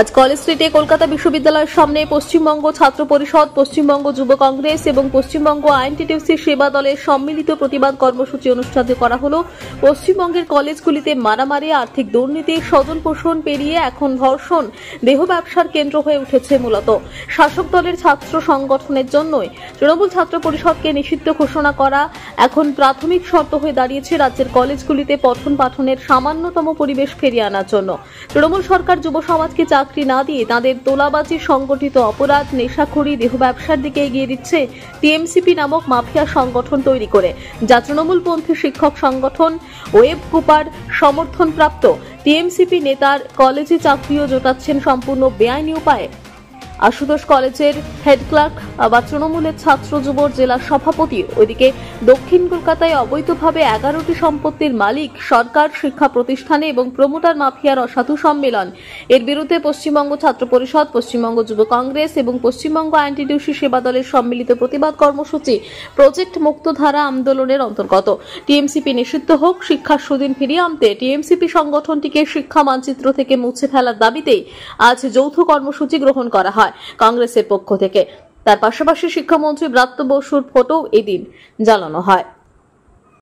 আজ কলেজ স্ট্রিটে কলকাতা বিশ্ববিদ্যালয়ের সামনে পশ্চিমবঙ্গ ছাত্র পরিষদ, পশ্চিমবঙ্গ যুব কংগ্রেস এবং পশ্চিমবঙ্গ আইএনটিটিউসি সেবা দলের সম্মিলিত প্রতিবাদ কর্মসূচি অনুষ্ঠিত করা হলো। পশ্চিমবঙ্গের কলেজগুলিতে মারামারি, আর্থিক দুর্নীতি, স্বজন পোষণ পেরিয়ে এখন ধর্ষণ, দেহ ব্যবসার কেন্দ্র হয়ে উঠেছে। মূলত শাসক দলের ছাত্র সংগঠনের জন্যই তৃণমূল ছাত্র পরিষদকে নিষিদ্ধ ঘোষণা করা এখন প্রাথমিক শর্ত হয়ে দাঁড়িয়েছে রাজ্যের কলেজগুলিতে পঠন পাঠনের সামান্যতম পরিবেশ ফিরিয়ে আনার জন্য। তৃণমূল সরকার যুব সমাজকে চাকরি না দিয়ে তাদের তোলাবাজি, সংগঠিত অপরাধ, নেশাখুরি, দেহ ব্যবসার দিকে এগিয়ে দিচ্ছে টিএমসিপি নামক মাফিয়া সংগঠন তৈরি করে, যা তৃণমূলপন্থী শিক্ষক সংগঠন ওয়েব কুপার সমর্থনপ্রাপ্ত টিএমসিপি নেতার কলেজে চাকরিও জোটাচ্ছেন সম্পূর্ণ বেআইনি উপায়ে। আশুতোষ কলেজের হেড ক্লার্ক বা তৃণমূলের ছাত্র যুবর জেলা সভাপতি। ওইদিকে দক্ষিণ কলকাতায় অবৈধভাবে 11টি সম্পত্তির মালিক সরকার, শিক্ষা প্রতিষ্ঠানে এবং প্রমোটার মাফিয়ার অসাধু সম্মেলন। এর বিরুদ্ধে পশ্চিমবঙ্গ ছাত্র পরিষদ, পশ্চিমবঙ্গ যুব কংগ্রেস এবং পশ্চিমবঙ্গ আইএনটিটিউসি সেবা দলের সম্মিলিত প্রতিবাদ কর্মসূচি প্রজেক্ট মুক্তধারা আন্দোলনের অন্তর্গত। টিএমসিপি নিষিদ্ধ হোক, শিক্ষার সুদিন ফিরিয়ে আনতে টিএমসিপি সংগঠনটিকে শিক্ষা মানচিত্র থেকে মুছে ফেলার দাবিতেই আজ যৌথ কর্মসূচি গ্রহণ করা হয় কংগ্রেসের পক্ষ থেকে। তার পাশাপাশি শিক্ষামন্ত্রী ব্রাত্য বসুর ফটো এদিন জ্বালানো হয়।